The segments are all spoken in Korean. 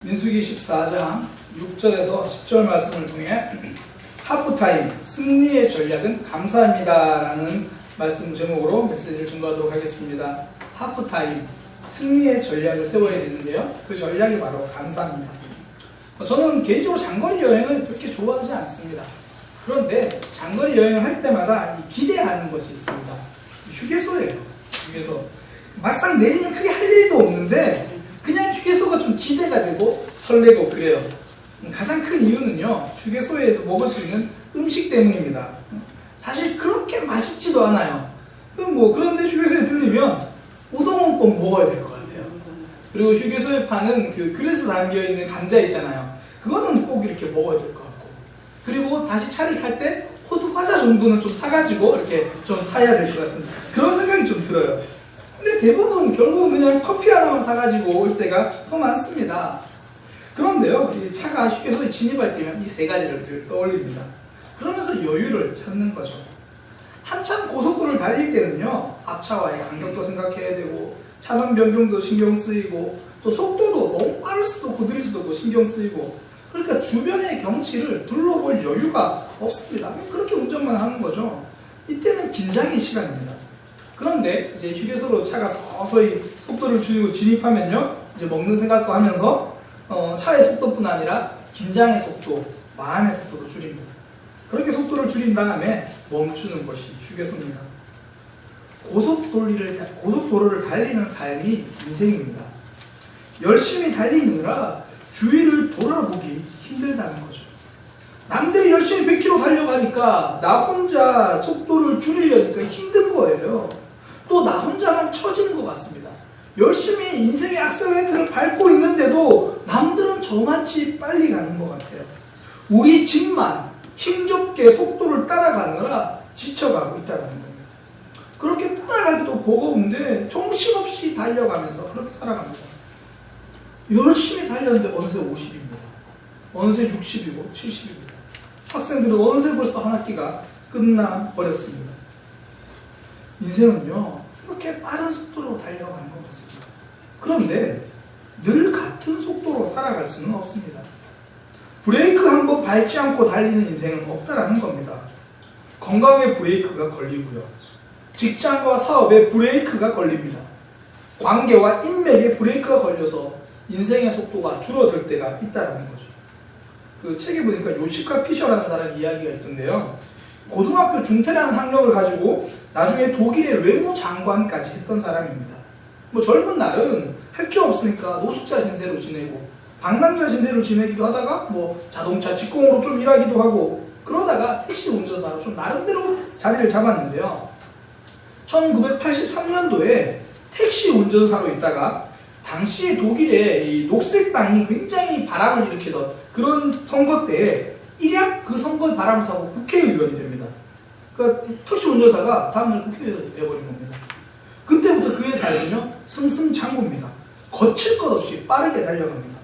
민수기 14장 6절에서 10절 말씀을 통해 하프타임, 승리의 전략은 감사합니다 라는 말씀 제목으로 메시지를 전가하도록 하겠습니다. 하프타임, 승리의 전략을 세워야 되는데요, 그 전략이 바로 감사합니다. 저는 개인적으로 장거리 여행을 그렇게 좋아하지 않습니다. 그런데 장거리 여행을 할 때마다 기대하는 것이 있습니다. 휴게소예요. 휴게소. 막상 내리면 크게 할 일도 없는데 그냥 휴게소가 좀 기대가 되고 설레고 그래요. 가장 큰 이유는요, 휴게소에서 먹을 수 있는 음식 때문입니다. 사실 그렇게 맛있지도 않아요. 그런데 휴게소에 들리면 우동은 꼭 먹어야 될 것 같아요. 그리고 휴게소에 파는 그 그릇에 담겨있는 감자 있잖아요, 그거는 꼭 이렇게 먹어야 될 것 같고, 그리고 다시 차를 탈 때 호두 과자 정도는 좀 사가지고 이렇게 좀 타야 될 것 같은 그런 생각이 좀 들어요. 근데 대부분 결국은 그냥 커피 하나만 사가지고 올 때가 더 많습니다. 그런데요, 이 차가 휴게소에 진입할 때면 이 세 가지를 떠올립니다. 그러면서 여유를 찾는 거죠. 한참 고속도로를 달릴 때는요, 앞차와의 간격도 생각해야 되고, 차선 변경도 신경 쓰이고, 또 속도도 너무 빠를 수도 없고 느릴 수도 없고 신경 쓰이고, 그러니까 주변의 경치를 둘러볼 여유가 없습니다. 그렇게 운전만 하는 거죠. 이때는 긴장의 시간입니다. 그런데 이제 휴게소로 차가 서서히 속도를 줄이고 진입하면요, 이제 먹는 생각도 하면서 차의 속도뿐 아니라 긴장의 속도, 마음의 속도도 줄입니다. 그렇게 속도를 줄인 다음에 멈추는 것이 휴게소입니다. 고속도로를 달리는 삶이 인생입니다. 열심히 달리느라 주위를 돌아보기 힘들다는 거죠. 남들이 열심히 100km 달려가니까 나 혼자 속도를 줄이려니까 힘든 거예요. 또 나 혼자만 처지는 것 같습니다. 열심히 인생의 악셀레이터를 밟고 있는데도 남들은 저만치 빨리 가는 것 같아요. 우리 집만 힘겹게 속도를 따라가느라 지쳐가고 있다는 겁니다. 그렇게 따라가기도 버거운데 정신없이 달려가면서 그렇게 살아갑니다. 열심히 달렸는데 어느새 50입니다. 어느새 60이고 70입니다. 학생들은 어느새 벌써 한 학기가 끝나버렸습니다. 인생은요, 그렇게 빠른 속도로 달려가는 것 같습니다. 그런데 늘 같은 속도로 살아갈 수는 없습니다. 브레이크 한 번 밟지 않고 달리는 인생은 없다라는 겁니다. 건강에 브레이크가 걸리고요, 직장과 사업에 브레이크가 걸립니다. 관계와 인맥에 브레이크가 걸려서 인생의 속도가 줄어들 때가 있다는 거죠. 그 책에 보니까 요시카 피셔라는 사람 이야기가 있던데요, 고등학교 중퇴라는 학력을 가지고 나중에 독일의 외무장관까지 했던 사람입니다. 젊은 날은 할 게 없으니까 노숙자 신세로 지내고 방랑자 신세로 지내기도 하다가 자동차 직공으로 좀 일하기도 하고, 그러다가 택시 운전사로 좀 나름대로 자리를 잡았는데요, 1983년도에 택시 운전사로 있다가 당시에 독일의 이 녹색당이 굉장히 바람을 일으키던 그런 선거 때에 일약 그 선거의 바람을 타고 국회의원이 됩니다. 그러니까 택시 운전사가 다음날 국회의원이 되어버린 겁니다. 그때부터 그의 삶은요, 승승장구입니다. 거칠 것 없이 빠르게 달려갑니다.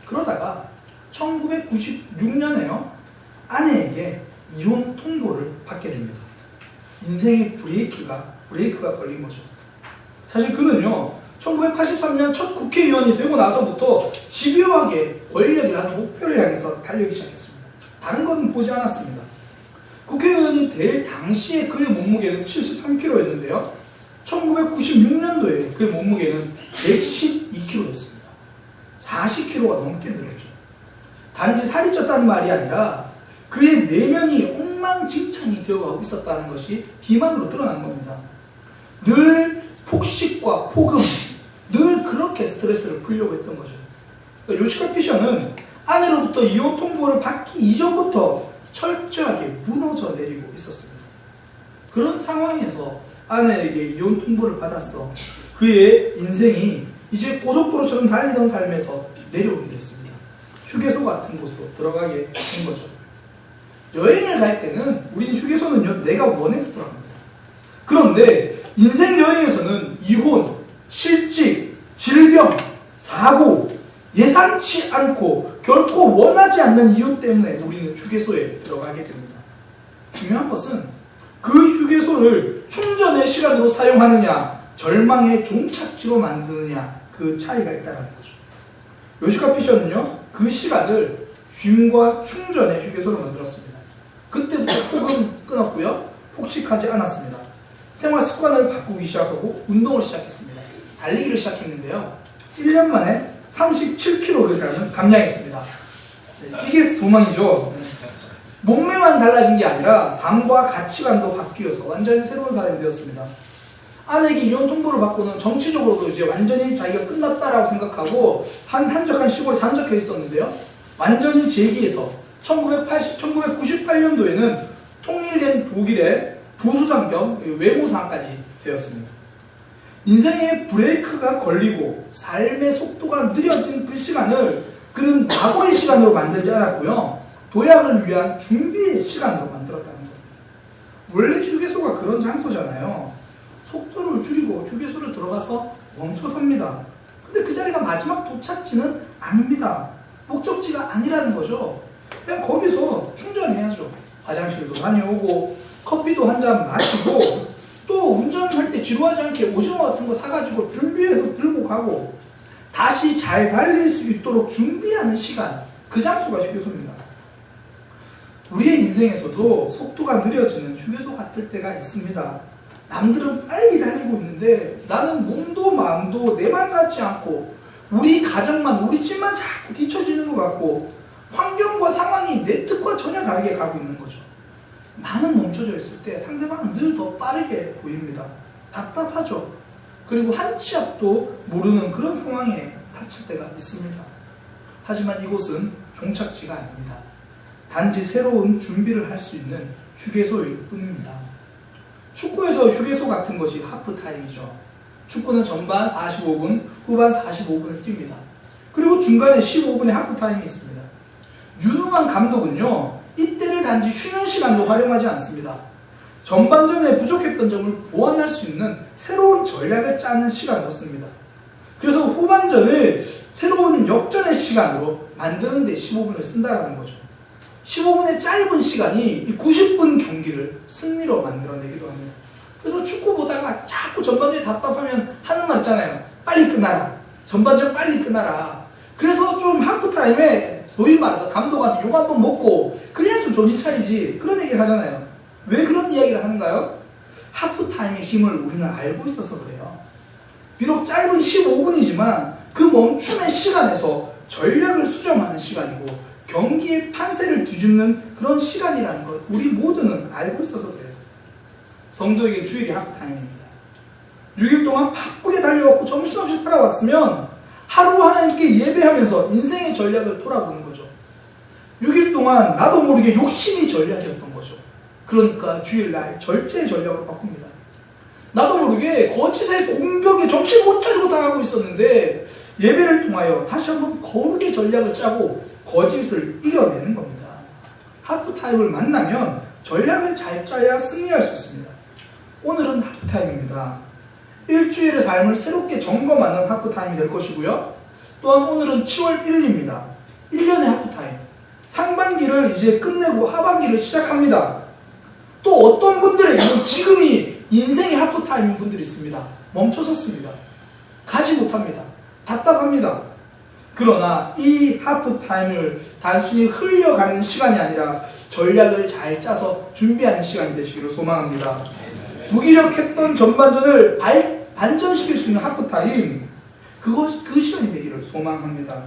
그러다가 1996년에요, 아내에게 이혼 통보를 받게 됩니다. 인생의 브레이크가 걸린 거죠. 사실 그는요, 1983년 첫 국회의원이 되고 나서부터 집요하게 권력이라는 목표를 향해서 달리기 시작했습니다. 다른 건 보지 않았습니다. 국회의원이 될 당시에 그의 몸무게는 73kg였는데요, 1996년도에 그의 몸무게는 112kg였습니다. 40kg가 넘게 늘었죠. 단지 살이 쪘다는 말이 아니라 그의 내면이 엉망진창이 되어가고 있었다는 것이 비만으로 드러난 겁니다. 늘 폭식과 폭음, 늘 그렇게 스트레스를 풀려고 했던 거죠. 그러니까 요시카 피셔는 아내로부터 이혼 통보를 받기 이전부터 철저하게 무너져 내리고 있었습니다. 그런 상황에서 아내에게 이혼 통보를 받았어 그의 인생이 이제 고속도로처럼 달리던 삶에서 내려오게 됐습니다. 휴게소 같은 곳으로 들어가게 된 거죠. 여행을 갈 때는 우린 휴게소는요, 내가 원해서 들어갑니다. 그런데 인생 여행에서는 이혼, 실직, 질병, 사고, 예상치 않고 결코 원하지 않는 이유 때문에 우리는 휴게소에 들어가게 됩니다. 중요한 것은 그 휴게소를 충전의 시간으로 사용하느냐, 절망의 종착지로 만드느냐, 그 차이가 있다는 거죠. 요시카 피셔는요, 그 시간을 쉼과 충전의 휴게소로 만들었습니다. 그때부터 폭은 끊었고요, 폭식하지 않았습니다. 생활 습관을 바꾸기 시작하고 운동을 시작했습니다. 달리기를 시작했는데요, 1년 만에 37kg를 감량했습니다. 이게 소망이죠. 몸매만 달라진 게 아니라 삶과 가치관도 바뀌어서 완전히 새로운 사람이 되었습니다. 아내에게 이혼 통보를 받고는 정치적으로도 이제 완전히 자기가 끝났다라고 생각하고 한적한 시골에 잠적해 있었는데요, 완전히 재기해서 1998년도에는 통일된 독일의 부수상 겸 외무상까지 되었습니다. 인생의 브레이크가 걸리고 삶의 속도가 느려진 그 시간을 그는 과거의 시간으로 만들지 않았고요, 도약을 위한 준비의 시간으로 만들었다는 겁니다. 원래 휴게소가 그런 장소잖아요. 속도를 줄이고 휴게소를 들어가서 멈춰섭니다. 근데 그 자리가 마지막 도착지는 아닙니다. 목적지가 아니라는 거죠. 그냥 거기서 충전해야죠. 화장실도 다녀오고 커피도 한 잔 마시고 또 운전할 때 지루하지 않게 오징어 같은 거 사가지고 준비해서 들고 가고 다시 잘 달릴 수 있도록 준비하는 시간, 그 장소가 휴게소입니다. 우리의 인생에서도 속도가 느려지는 휴게소 같을 때가 있습니다. 남들은 빨리 달리고 있는데 나는 몸도 마음도 내 맘 같지 않고 우리 가정만, 우리 집만 자꾸 뒤처지는 것 같고 환경과 상황이 내 뜻과 전혀 다르게 가고 있는 거죠. 나는 멈춰져 있을 때 상대방은 늘 더 빠르게 보입니다. 답답하죠. 그리고 한 치 앞도 모르는 그런 상황에 닥칠 때가 있습니다. 하지만 이곳은 종착지가 아닙니다. 단지 새로운 준비를 할 수 있는 휴게소일 뿐입니다. 축구에서 휴게소 같은 것이 하프타임이죠. 축구는 전반 45분, 후반 45분을 뜁니다. 그리고 중간에 15분의 하프타임이 있습니다. 유능한 감독은요, 이때를 단지 쉬는 시간도 활용하지 않습니다. 전반전에 부족했던 점을 보완할 수 있는 새로운 전략을 짜는 시간을 씁니다. 그래서 후반전을 새로운 역전의 시간으로 만드는 데 15분을 쓴다는 거죠. 15분의 짧은 시간이 90분 경기를 승리로 만들어내기도 합니다. 그래서 축구 보다가 자꾸 전반전에 답답하면 하는 말 있잖아요. 빨리 끝나라. 전반전 빨리 끝나라. 그래서 좀 하프타임에 소위 말해서 감독한테 욕 한번 먹고 그래야 좀 정신 차리지, 그런 얘기를 하잖아요. 왜 그런 이야기를 하는가요? 하프타임의 힘을 우리는 알고 있어서 그래요. 비록 짧은 15분이지만 그 멈춤의 시간에서 전략을 수정하는 시간이고 경기의 판세를 뒤집는 그런 시간이라는 것 우리 모두는 알고 있어서 그래요. 성도에게 주일이 하프타임입니다. 6일 동안 바쁘게 달려왔고 정신없이 살아왔으면 하루 하나님께 예배하면서 인생의 전략을 돌아보는 거죠. 6일 동안 나도 모르게 욕심이 전략이었던 거죠. 그러니까 주일날 절제의 전략으로 바꿉니다. 나도 모르게 거짓의 공격에 정신 못 차리고 당하고 있었는데 예배를 통하여 다시 한번 거룩의 전략을 짜고 거짓을 이겨내는 겁니다. 하프타임을 만나면 전략을 잘 짜야 승리할 수 있습니다. 오늘은 하프타임입니다. 일주일의 삶을 새롭게 점검하는 하프타임이 될 것이고요. 또한 오늘은 10월 1일입니다. 1년의 하프타임. 상반기를 이제 끝내고 하반기를 시작합니다. 또 어떤 분들에게는 지금이 인생의 하프타임인 분들이 있습니다. 멈춰섰습니다. 가지 못합니다. 답답합니다. 그러나 이 하프타임을 단순히 흘려가는 시간이 아니라 전략을 잘 짜서 준비하는 시간이 되시기를 소망합니다. 무기력했던 전반전을 반전시킬 수 있는 하프타임, 그 시간이 되기를 소망합니다.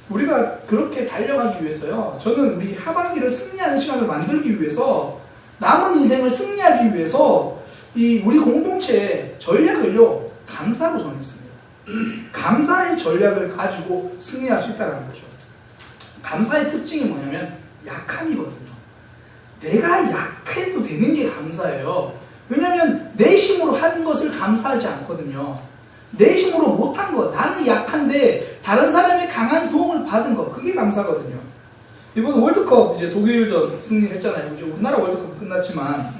우리가 그렇게 달려가기 위해서요, 저는 우리 하반기를 승리하는 시간을 만들기 위해서, 남은 인생을 승리하기 위해서 우리 공동체의 전략을요, 감사로 정했습니다. 감사의 전략을 가지고 승리할 수 있다는 거죠. 감사의 특징이 뭐냐면 약함이거든요. 내가 약해도 되는 게 감사예요. 왜냐하면 내 힘으로 한 것을 감사하지 않거든요. 내 힘으로 못한 것, 나는 약한데 다른 사람의 강한 도움을 받은 것, 그게 감사거든요. 이번 월드컵 이제 독일전 승리했잖아요. 이제 우리나라 월드컵 끝났지만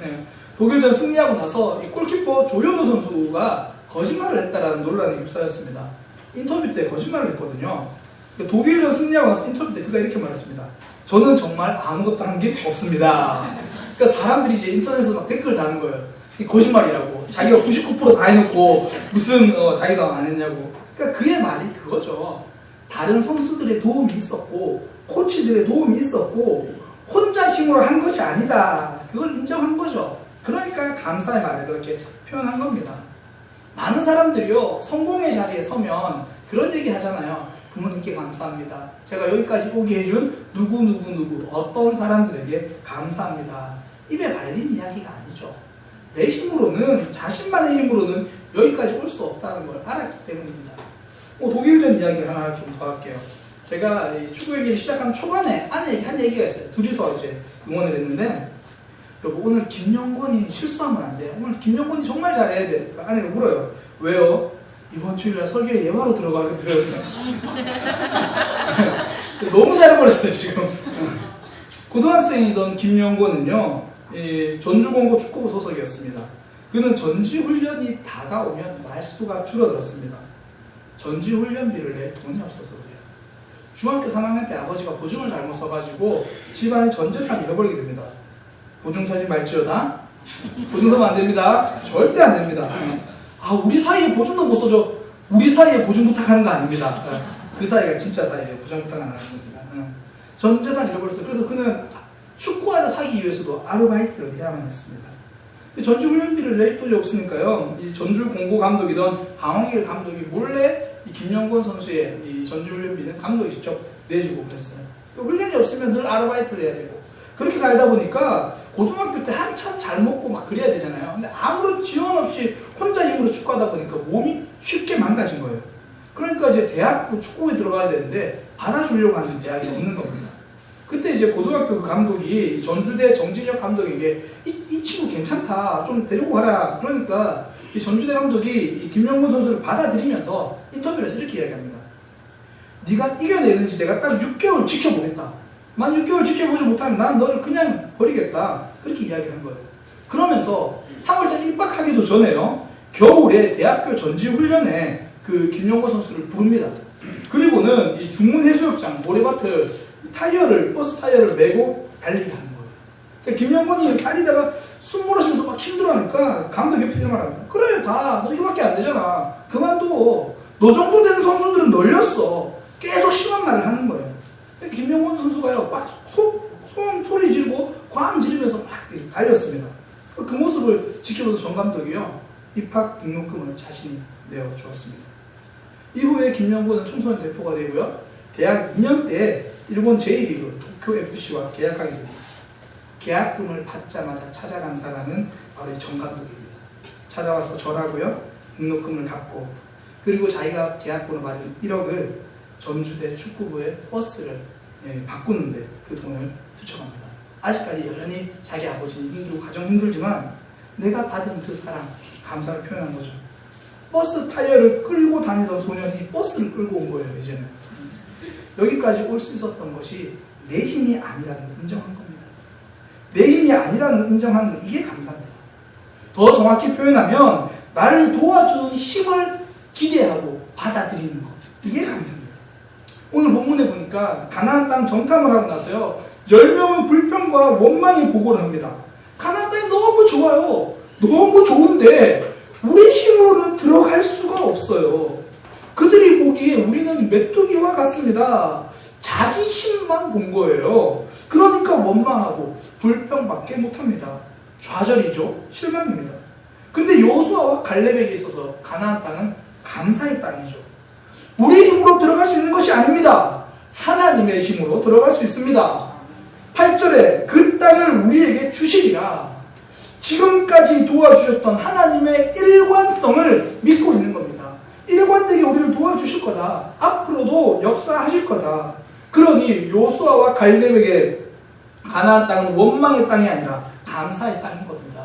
독일전 승리하고 나서 이 골키퍼 조현우 선수가 거짓말을 했다라는 논란이 휩싸였습니다. 인터뷰 때 거짓말을 했거든요. 독일전 승리하고 나서 인터뷰 때 그가 이렇게 말했습니다. 저는 정말 아무것도 한 게 없습니다. 그러니까 사람들이 이제 인터넷에서 막 댓글 다는 거예요. 이 거짓말이라고. 자기가 99% 다 해놓고 무슨 자기가 안 했냐고. 그러니까 그의 말이 그거죠. 다른 선수들의 도움이 있었고 코치들의 도움이 있었고 혼자 힘으로 한 것이 아니다. 그걸 인정한 거죠. 그러니까 감사의 말을 그렇게 표현한 겁니다. 많은 사람들이요, 성공의 자리에 서면 그런 얘기 하잖아요. 부모님께 감사합니다. 제가 여기까지 오게 해준 누구 어떤 사람들에게 감사합니다. 입에 발린 이야기가 아니죠. 내 힘으로는, 자신만의 힘으로는 여기까지 올 수 없다는 걸 알았기 때문입니다. 독일전 이야기를 하나 좀 더 할게요. 제가 이 축구 얘기를 시작한 초반에 한 얘기가 있어요. 둘이서 이제 응원을 했는데, 여보, 오늘 김영권이 실수하면 안 돼. 오늘 김영권이 정말 잘해야 돼. 아내가 물어요. 왜요? 이번 주일날 설교에 예화로 들어가거든요. 너무 잘해버렸어요, 지금. 고등학생이던 김영권은요, 전주공고 축구부 소속이었습니다. 그는 전지훈련이 다가오면 말수가 줄어들었습니다. 전지훈련비를 낼 돈이 없어서 그래요. 중학교 3학년 때 아버지가 보증을 잘못 써가지고 집안의 전 재산을 잃어버리게 됩니다. 보증 서지 말지어다. 보증 서면 안 됩니다. 절대 안 됩니다. 우리 사이에 보증도 못 써줘. 우리 사이에 보증 부탁하는 거 아닙니다. 그 사이가 진짜 사이예요. 보증 부탁 안 하는 겁니다. 전 재산 잃어버렸어요. 그래서 그는 축구화를 사기 위해서도 아르바이트를 해야만 했습니다. 전지훈련비를 낼 돈이 없으니까요. 이 전주 공고 감독이던 강홍일 감독이 몰래 이 김영권 선수의 이 전지훈련비는 감독이 직접 내주고 그랬어요. 훈련이 없으면 늘 아르바이트를 해야 되고, 그렇게 살다 보니까 고등학교 때 한참 잘 먹고 막 그래야 되잖아요. 근데 아무런 지원 없이 혼자 힘으로 축구하다 보니까 몸이 쉽게 망가진 거예요. 그러니까 이제 대학 축구부에 들어가야 되는데 받아주려고 하는 대학이 없는 겁니다. 그때 이제 고등학교 그 감독이 전주대 정진혁 감독에게 이 친구 괜찮다, 좀 데리고 가라. 그러니까 이 전주대 감독이 이 김영권 선수를 받아들이면서 인터뷰에서 이렇게 이야기합니다. 네가 이겨내는지 내가 딱 6개월 지켜보겠다. 만 6개월 지켜보지 못하면 난 너를 그냥 버리겠다. 그렇게 이야기한 거예요. 그러면서 3월달 입학하기도 전에요, 겨울에 대학교 전지훈련에 그 김영권 선수를 부릅니다. 그리고는 이 중문해수욕장 모래밭을 버스 타이어를 메고 달리게 하는 거예요. 그러니까 김영권이 달리다가 숨 몰아쉬면서 막 힘들어하니까 감독이 옆에서 이런 말 합니다. 그래, 봐. 너 이거밖에 안 되잖아. 그만둬. 너 정도 되는 선수들은 널렸어. 계속 심한 말을 하는 거예요. 김영권 선수가요, 막 소리 지르고 광 지르면서 막 달렸습니다. 그 모습을 지켜보던 정 감독이요, 입학 등록금을 자신이 내어주었습니다. 이후에 김영권은 청소년 대표가 되고요, 대학 2년 때 일본 제1리그 도쿄FC와 계약하게 됩니다. 계약금을 받자마자 찾아간 사람은 바로 이 정 감독입니다. 찾아와서 절하고요, 등록금을 갚고, 그리고 자기가 계약금으로 받은 1억을 전주대 축구부의 버스를 바꾸는데 그 돈을 투척합니다. 아직까지 여전히 자기 아버지는 힘들고 가정 힘들지만 내가 받은 그 사랑, 감사를 표현한 거죠. 버스 타이어를 끌고 다니던 소년이 버스를 끌고 온 거예요. 이제는 여기까지 올 수 있었던 것이 내 힘이 아니라는 걸 인정한 겁니다. 내 힘이 아니라는 걸 인정하는 거, 이게 감사입니다. 더 정확히 표현하면 나를 도와주는 힘을 기대하고 받아들이는 것, 이게 감사입니다. 오늘 본문에 보니까 가나안 땅 정탐을 하고 나서요, 10명은 불평과 원망의 보고를 합니다. 가나안 땅이 너무 좋아요. 너무 좋은데 우리 힘으로는 들어갈 수가 없어요. 그들이 보기에 우리는 메뚜기와 같습니다. 자기 힘만 본 거예요. 그러니까 원망하고 불평밖에 못합니다. 좌절이죠. 실망입니다. 근데 여호수아와 갈렙에게 있어서 가나안 땅은 감사의 땅이죠. 우리 힘으로 들어갈 수 있는 것이 아닙니다. 하나님의 힘으로 들어갈 수 있습니다. 8절에 그 땅을 우리에게 주시리라. 지금까지 도와주셨던 하나님의 일관성을 믿고 있는 겁니다. 일관되게 우리를 도와주실 거다. 앞으로도 역사하실 거다. 그러니 여호수아와 갈렙에게 가나안 땅은 원망의 땅이 아니라 감사의 땅인 겁니다.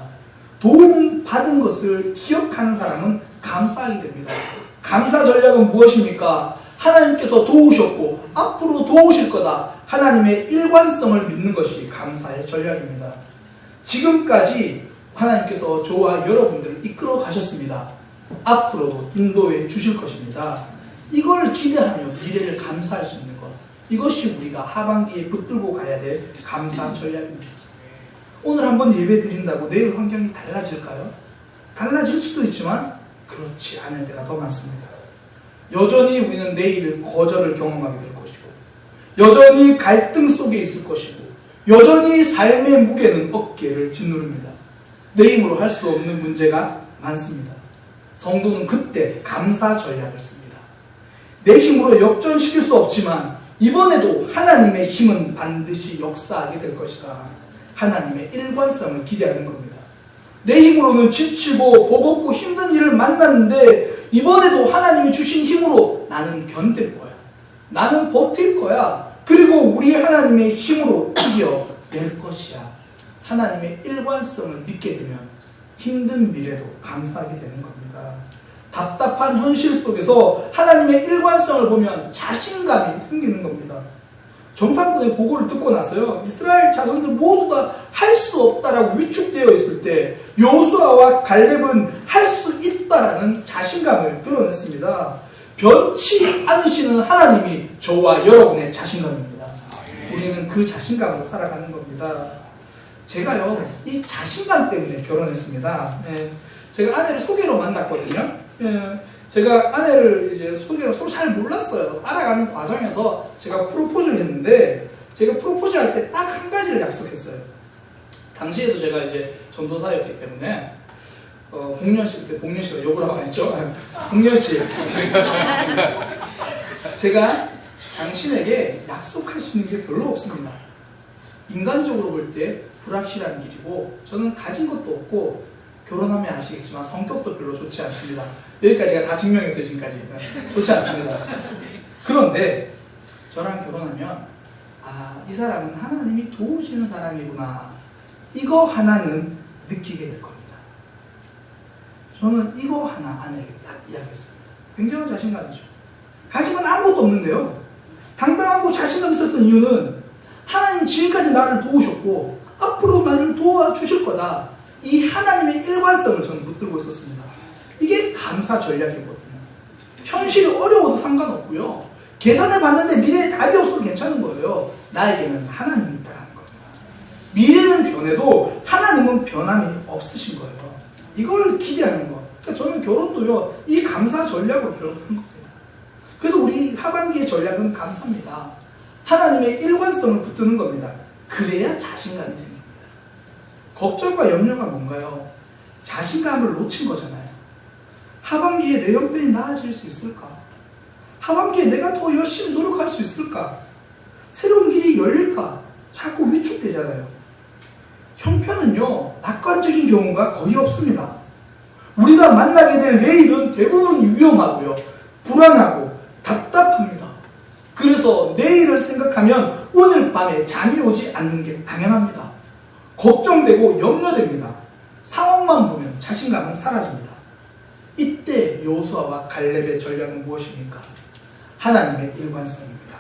도움 받은 것을 기억하는 사람은 감사하게 됩니다. 감사 전략은 무엇입니까? 하나님께서 도우셨고 앞으로 도우실 거다. 하나님의 일관성을 믿는 것이 감사의 전략입니다. 지금까지 하나님께서 저와 여러분들을 이끌어 가셨습니다. 앞으로도 인도해 주실 것입니다. 이걸 기대하며 미래를 감사할 수 있는 것, 이것이 우리가 하반기에 붙들고 가야 될 감사 전략입니다. 오늘 한번 예배 드린다고 내일 환경이 달라질까요? 달라질 수도 있지만 그렇지 않을 때가 더 많습니다. 여전히 우리는 내일 거절을 경험하게 될 것이고, 여전히 갈등 속에 있을 것이고, 여전히 삶의 무게는 어깨를 짓누릅니다. 내 힘으로 할 수 없는 문제가 많습니다. 성도는 그때 감사 전략을 씁니다. 내 힘으로 역전시킬 수 없지만 이번에도 하나님의 힘은 반드시 역사하게 될 것이다. 하나님의 일관성을 기대하는 겁니다. 내 힘으로는 지치고 버겁고 힘든 일을 만났는데 이번에도 하나님이 주신 힘으로 나는 견딜 거야. 나는 버틸 거야. 그리고 우리 하나님의 힘으로 이겨낼 것이야. 하나님의 일관성을 믿게 되면 힘든 미래도 감사하게 되는 겁니다. 답답한 현실 속에서 하나님의 일관성을 보면 자신감이 생기는 겁니다. 정탐꾼의 보고를 듣고 나서요, 이스라엘 자손들 모두 다 할 수 없다라고 위축되어 있을 때 여호수아와 갈렙은 할 수 있다라는 자신감을 드러냈습니다. 변치 않으시는 하나님이 저와 여러분의 자신감입니다. 우리는 그 자신감으로 살아가는 겁니다. 제가요, 이 자신감 때문에 결혼했습니다. 제가 아내를 소개로 만났거든요. 제가 아내를 이제 소개로 서로 잘 몰랐어요. 알아가는 과정에서 제가 프로포즈를 했는데, 제가 프로포즈 할 때 딱 한 가지를 약속했어요. 당시에도 제가 이제 전도사였기 때문에, 복년씨, 그때 복년씨가 욕을 하고 했죠. 복년씨. 제가 당신에게 약속할 수 있는 게 별로 없습니다. 인간적으로 볼 때 불확실한 길이고, 저는 가진 것도 없고, 결혼하면 아시겠지만 성격도 별로 좋지 않습니다. 여기까지가 다 증명했어요, 지금까지. 좋지 않습니다. 그런데 저랑 결혼하면 이 사람은 하나님이 도우시는 사람이구나, 이거 하나는 느끼게 될 겁니다. 저는 이거 하나 아내에게 딱 이야기했습니다. 굉장한 자신감이죠. 가진 건 아무것도 없는데요, 당당하고 자신감 있었던 이유는 하나님 지금까지 나를 도우셨고 앞으로 나를 도와주실 거다, 이 하나님의 일관성을 저는 붙들고 있었습니다. 이게 감사 전략이거든요. 현실이 어려워도 상관없고요, 계산해 봤는데 미래에 답이 없어도 괜찮은 거예요. 나에게는 하나님이 있다는 겁니다. 미래는 변해도 하나님은 변함이 없으신 거예요. 이걸 기대하는 거. 그러니까 저는 결혼도요, 이 감사 전략으로 결혼한 겁니다. 그래서 우리 하반기의 전략은 감사입니다. 하나님의 일관성을 붙드는 겁니다. 그래야 자신감이 생깁니다. 걱정과 염려가 뭔가요? 자신감을 놓친 거잖아요. 하반기에 내 형편이 나아질 수 있을까? 하반기에 내가 더 열심히 노력할 수 있을까? 새로운 길이 열릴까? 자꾸 위축되잖아요. 형편은요, 낙관적인 경우가 거의 없습니다. 우리가 만나게 될 내일은 대부분 위험하고요, 불안하고 답답합니다. 그래서 내일을 생각하면 오늘 밤에 잠이 오지 않는 게 당연합니다. 걱정되고 염려됩니다. 상황만 보면 자신감은 사라집니다. 이때 여호수아와 갈렙의 전략은 무엇입니까? 하나님의 일관성입니다.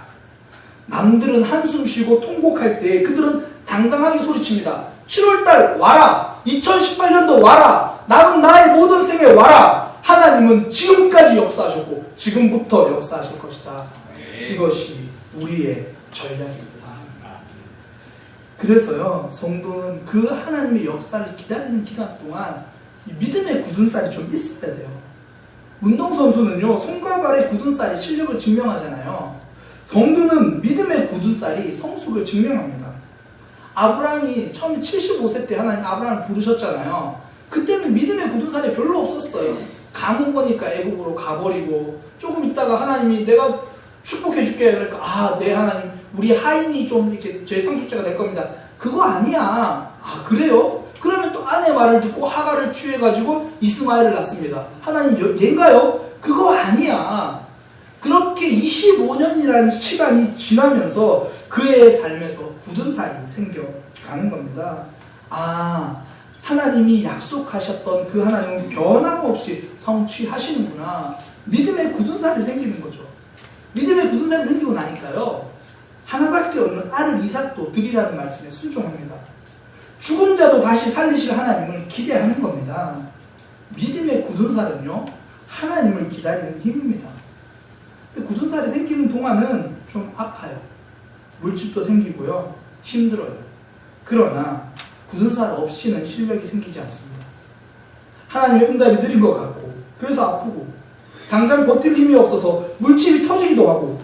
남들은 한숨 쉬고 통곡할 때 그들은 당당하게 소리칩니다. 7월달 와라! 2018년도 와라! 나는 나의 모든 생에 와라! 하나님은 지금까지 역사하셨고 지금부터 역사하실 것이다. 이것이 우리의 전략입니다. 그래서요, 성도는 그 하나님의 역사를 기다리는 기간 동안 이 믿음의 굳은 살이 좀 있어야 돼요. 운동선수는요, 손과 발의 굳은 살이 실력을 증명하잖아요. 성도는 믿음의 굳은 살이 성숙을 증명합니다. 아브라함이 처음 75세 때 하나님 아브라함을 부르셨잖아요. 그때는 믿음의 굳은 살이 별로 없었어요. 가는 거니까 애국으로 가버리고, 조금 있다가 하나님이 내가 축복해줄게, 그러니까 네 하나님, 우리 하인이 좀 이렇게 제 상속자가 될 겁니다. 그거 아니야. 그래요? 그러면 또 아내의 말을 듣고 하가를 취해가지고 이스마엘을 낳습니다. 하나님 얘인가요? 그거 아니야. 그렇게 25년이라는 시간이 지나면서 그의 삶에서 굳은 살이 생겨가는 겁니다. 하나님이 약속하셨던 그 하나님은 변함없이 성취하시는구나. 믿음의 굳은 살이 생기는 거죠. 믿음의 굳은 살이 생기고 나니까요, 하나밖에 없는 아들 이삭도 드리라는 말씀에 순종합니다. 죽은 자도 다시 살리실 하나님을 기대하는 겁니다. 믿음의 굳은 살은요, 하나님을 기다리는 힘입니다. 굳은 살이 생기는 동안은 좀 아파요. 물집도 생기고요, 힘들어요. 그러나 굳은 살 없이는 실력이 생기지 않습니다. 하나님의 응답이 느린 것 같고, 그래서 아프고, 당장 버틸 힘이 없어서 물집이 터지기도 하고,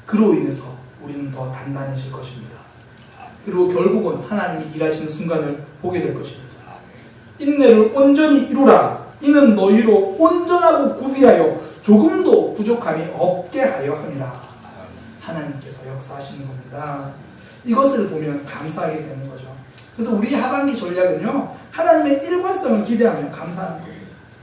그로 인해서 우리는 더 단단해질 것입니다. 그리고 결국은 하나님이 일하시는 순간을 보게 될 것입니다. 인내를 온전히 이루라. 이는 너희로 온전하고 구비하여 조금도 부족함이 없게 하려 함이라. 하나님께서 역사하시는 겁니다. 이것을 보면 감사하게 되는 거죠. 그래서 우리 하반기 전략은요, 하나님의 일관성을 기대하며 감사하는 거예요.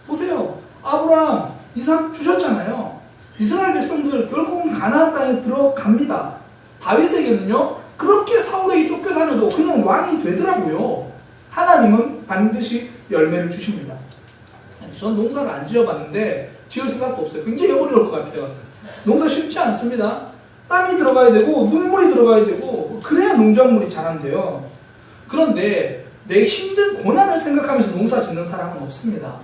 보세요. 아브라함, 이삭 주셨잖아요. 이스라엘 백성들 결국은 가나안 땅에 들어갑니다. 다윗에게는요, 그렇게 사울에게 쫓겨다녀도 그는 왕이 되더라고요. 하나님은 반드시 열매를 주십니다. 전 농사를 안 지어봤는데 지을 생각도 없어요. 굉장히 어려울 것 같아요. 농사 쉽지 않습니다. 땀이 들어가야 되고 눈물이 들어가야 되고 그래야 농작물이 자란대요. 그런데 내 힘든 고난을 생각하면서 농사 짓는 사람은 없습니다.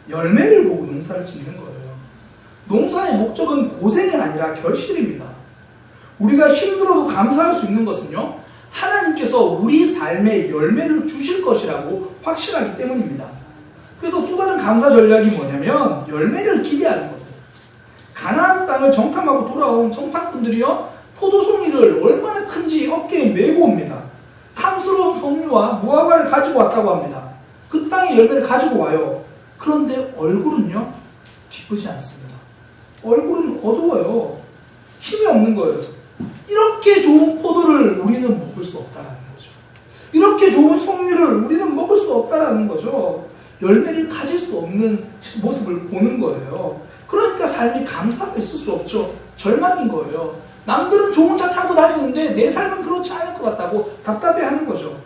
열매를 보고 농사를 짓는 거예요. 농사의 목적은 고생이 아니라 결실입니다. 우리가 힘들어도 감사할 수 있는 것은요, 하나님께서 우리 삶에 열매를 주실 것이라고 확신하기 때문입니다. 그래서 또 다른 감사 전략이 뭐냐면 열매를 기대하는 겁니다. 가나안 땅을 정탐하고 돌아온 정탐꾼들이요, 포도송이를 얼마나 큰지 어깨에 메고 옵니다. 탐스러운 석류와 무화과를 가지고 왔다고 합니다. 그 땅의 열매를 가지고 와요. 그런데 얼굴은요, 기쁘지 않습니다. 얼굴은 어두워요. 힘이 없는 거예요. 이렇게 좋은 포도를 우리는 먹을 수 없다는 거죠. 이렇게 좋은 석류를 우리는 먹을 수 없다는 거죠. 열매를 가질 수 없는 모습을 보는 거예요. 그러니까 삶이 감사가 있을 수 없죠. 절망인 거예요. 남들은 좋은 차 타고 다니는데 내 삶은 그렇지 않을 것 같다고 답답해하는 거죠.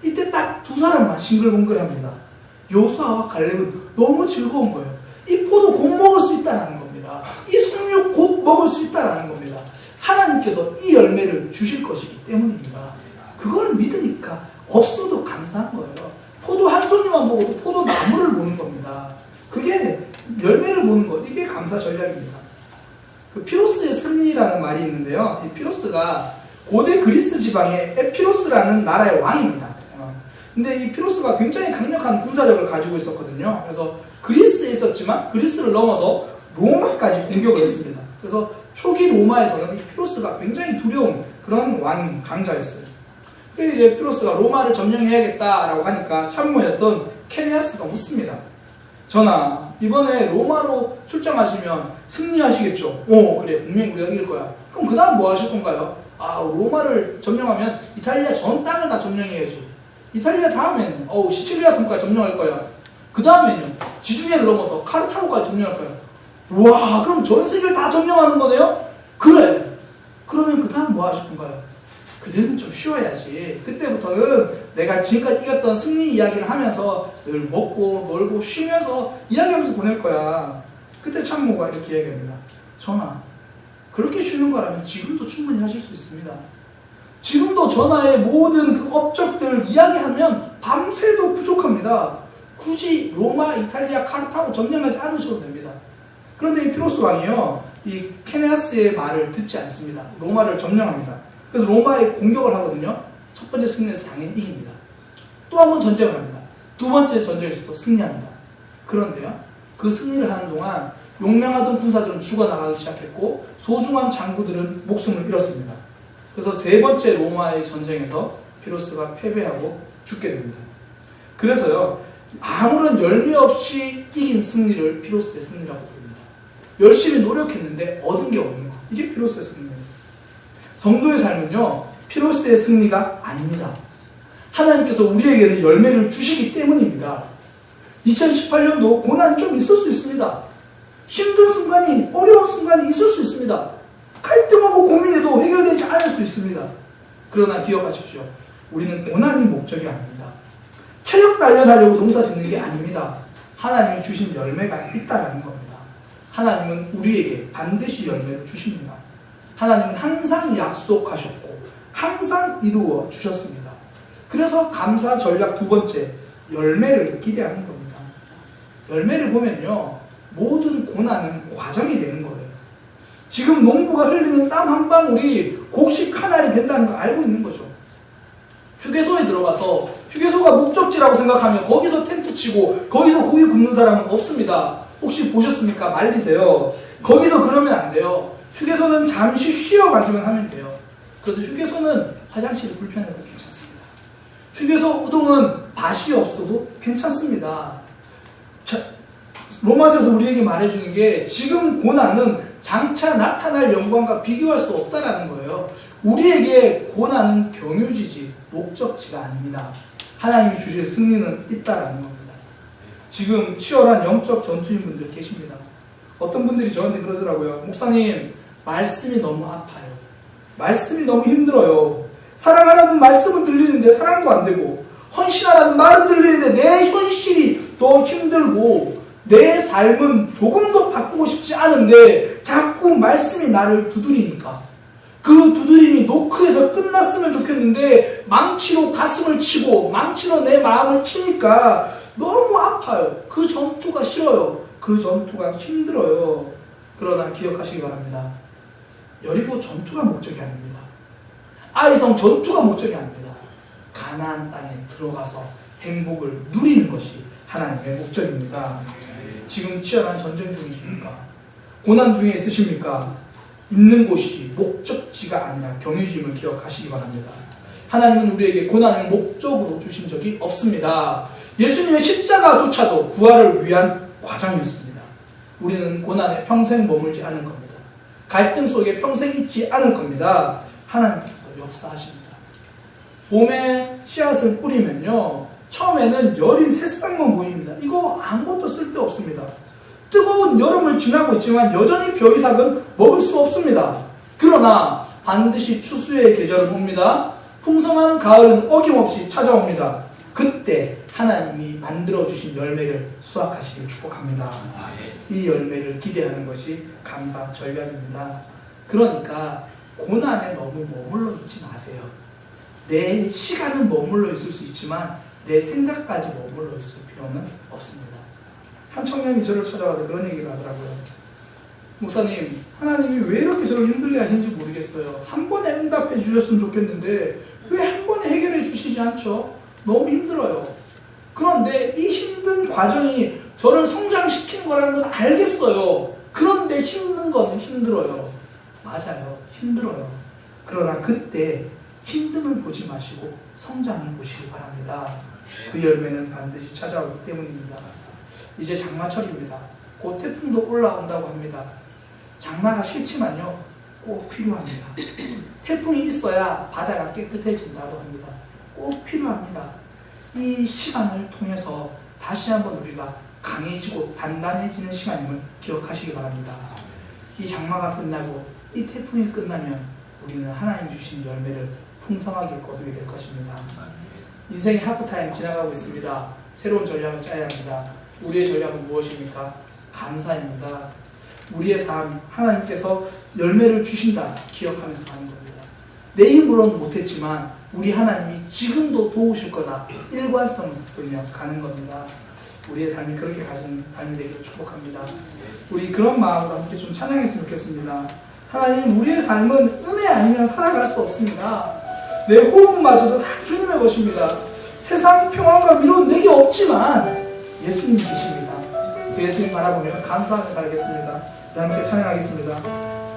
이때 딱 두 사람만 싱글벙글합니다. 여호수아와 갈렙은 너무 즐거운 거예요. 이 포도 곧 먹을 수 있다는 겁니다. 이 석류 곧 먹을 수 있다는 겁니다. 하나님께서 이 열매를 주실 것이기 때문입니다. 그걸 믿으니까 없어도 감사한 거예요. 포도 한 송이만 보고도 포도 나무를 보는 겁니다. 그게 열매를 보는 것, 이게 감사 전략입니다. 그 피로스의 승리라는 말이 있는데요. 이 피로스가 고대 그리스 지방의 에피로스라는 나라의 왕입니다. 근데 이 피로스가 굉장히 강력한 군사력을 가지고 있었거든요. 그래서 그리스에 있었지만 그리스를 넘어서 로마까지 공격을 했습니다. 그래서 초기 로마에서는 이 피로스가 굉장히 두려운 그런 왕, 강자였어요. 그래서 이제 피로스가 로마를 점령해야겠다라고 하니까 참모였던 케네아스가 묻습니다. 전하, 이번에 로마로 출정하시면 승리하시겠죠? 오, 그래, 분명히 우리가 이길 거야. 그럼 그 다음 뭐 하실 건가요? 아, 로마를 점령하면 이탈리아 전 땅을 다 점령해야지. 이탈리아 다음에는 시칠리아 섬까지 점령할 거야. 그 다음에는 지중해를 넘어서 카르타고까지 점령할 거야. 우와, 그럼 전 세계를 다 점령하는 거네요? 그래. 그러면 그 다음 뭐 하실 건가요? 그때는 좀 쉬어야지. 그때부터는 내가 지금까지 이겼던 승리 이야기를 하면서 늘 먹고 놀고 쉬면서 이야기하면서 보낼 거야. 그때 참모가 이렇게 이야기합니다. 전하, 그렇게 쉬는 거라면 지금도 충분히 하실 수 있습니다. 지금도 전하의 모든 그 업적들 이야기하면 밤새도 부족합니다. 굳이 로마, 이탈리아, 카르타고 점령하지 않으셔도 됩니다. 그런데 이 피로스 왕이요, 이 케네아스의 말을 듣지 않습니다. 로마를 점령합니다. 그래서 로마에 공격을 하거든요. 첫 번째 승리에서 당연히 이깁니다. 또 한 번 전쟁을 합니다. 두 번째 전쟁에서도 승리합니다. 그런데요, 그 승리를 하는 동안 용맹하던 군사들은 죽어나가기 시작했고 소중한 장구들은 목숨을 잃었습니다. 그래서 세 번째 로마의 전쟁에서 피로스가 패배하고 죽게 됩니다. 그래서요, 아무런 열매 없이 이긴 승리를 피로스의 승리라고 부릅니다. 열심히 노력했는데 얻은 게 없는 것, 이게 피로스의 승리입니다. 성도의 삶은요, 피로스의 승리가 아닙니다. 하나님께서 우리에게는 열매를 주시기 때문입니다. 2018년도 고난이 좀 있을 수 있습니다. 힘든 순간이, 어려운 순간이 있을 수 있습니다. 갈등하고 고민해도 해결되지 않을 수 있습니다. 그러나 기억하십시오. 우리는 고난이 목적이 아닙니다. 체력 단련하려고 농사 짓는 게 아닙니다. 하나님이 주신 열매가 있다는 겁니다. 하나님은 우리에게 반드시 열매를 주십니다. 하나님은 항상 약속하셨고 항상 이루어 주셨습니다. 그래서 감사 전략 두 번째, 열매를 기대하는 겁니다. 열매를 보면요, 모든 고난은 과정이 되는 거예요. 지금 농부가 흘리는 땀 한 방울이 곡식 한 알이 된다는 걸 알고 있는 거죠. 휴게소에 들어가서 휴게소가 목적지라고 생각하면 거기서 텐트 치고 거기서 고기 굽는 사람은 없습니다. 혹시 보셨습니까? 말리세요. 거기서 그러면 안 돼요. 휴게소는 잠시 쉬어가기만 하면 돼요. 그래서 휴게소는 화장실이 불편해도 괜찮습니다. 휴게소 우동은 맛이 없어도 괜찮습니다. 로마서에서 우리에게 말해주는 게 지금 고난은 장차 나타날 영광과 비교할 수 없다라는 거예요. 우리에게 고난은 경유지지 목적지가 아닙니다. 하나님이 주실 승리는 있다라는 겁니다. 지금 치열한 영적 전투인 분들 계십니다. 어떤 분들이 저한테 그러더라고요. 목사님, 말씀이 너무 아파요. 말씀이 너무 힘들어요. 사랑하라는 말씀은 들리는데 사랑도 안 되고, 헌신하라는 말은 들리는데 내 현실이 더 힘들고, 내 삶은 조금도 바꾸고 싶지 않은데 자꾸 말씀이 나를 두드리니까, 그 두드림이 노크에서 끝났으면 좋겠는데 망치로 가슴을 치고 망치로 내 마음을 치니까 너무 아파요. 그 전투가 싫어요. 그 전투가 힘들어요. 그러나 기억하시기 바랍니다. 여리고 전투가 목적이 아닙니다. 아이성 전투가 목적이 아닙니다. 가나안 땅에 들어가서 행복을 누리는 것이 하나님의 목적입니다. 지금 치열한 전쟁 중이십니까? 고난 중에 있으십니까? 있는 곳이 목적지가 아니라 경유심을 기억하시기 바랍니다. 하나님은 우리에게 고난을 목적으로 주신 적이 없습니다. 예수님의 십자가조차도 부활을 위한 과정이었습니다. 우리는 고난에 평생 머물지 않을 겁니다. 갈등 속에 평생 있지 않을 겁니다. 하나님께서 역사하십니다. 봄에 씨앗을 뿌리면요, 처음에는 여린 새싹만 보입니다. 이거 아무것도 쓸데없습니다. 뜨거운 여름을 지나고 있지만 여전히 벼이삭은 먹을 수 없습니다. 그러나 반드시 추수의 계절은 옵니다. 풍성한 가을은 어김없이 찾아옵니다. 그때 하나님이 만들어주신 열매를 수확하시길 축복합니다. 이 열매를 기대하는 것이 감사 절벽입니다. 그러니까 고난에 너무 머물러 있지 마세요. 내 시간은 머물러 있을 수 있지만 내 생각까지 머물러 있을 필요는 없습니다. 한 청년이 저를 찾아와서 그런 얘기를 하더라고요. 목사님, 하나님이 왜 이렇게 저를 힘들게 하시는지 모르겠어요. 한 번에 응답해 주셨으면 좋겠는데 왜 한 번에 해결해 주시지 않죠? 너무 힘들어요. 그런데 이 힘든 과정이 저를 성장시키는 거라는 건 알겠어요. 그런데 힘든 거는 힘들어요. 맞아요. 힘들어요. 그러나 그때 힘듦을 보지 마시고 성장을 보시기 바랍니다. 그 열매는 반드시 찾아오기 때문입니다. 이제 장마철입니다. 곧 태풍도 올라온다고 합니다. 장마가 싫지만요, 꼭 필요합니다. 태풍이 있어야 바다가 깨끗해진다고 합니다. 꼭 필요합니다. 이 시간을 통해서 다시 한번 우리가 강해지고 단단해지는 시간임을 기억하시기 바랍니다. 이 장마가 끝나고 이 태풍이 끝나면 우리는 하나님 주신 열매를 풍성하게 거두게 될 것입니다. 인생의 하프타임 지나가고 있습니다. 새로운 전략을 짜야 합니다. 우리의 전략은 무엇입니까? 감사입니다. 우리의 삶, 하나님께서 열매를 주신다 기억하면서 가는 겁니다. 내 힘으로는 못했지만 우리 하나님이 지금도 도우실 거다 일관성을 붙들며 가는 겁니다. 우리의 삶이 그렇게 가진 삶이 되기를 축복합니다. 우리 그런 마음으로 함께 좀 찬양했으면 좋겠습니다. 하나님, 우리의 삶은 은혜 아니면 살아갈 수 없습니다. 내 호흡마저도 다 주님의 것입니다. 세상 평안과 위로는 내게 없지만 예수님이 계십니다. 그 예수님 바라보며 감사하며 살겠습니다. 함께 찬양하겠습니다.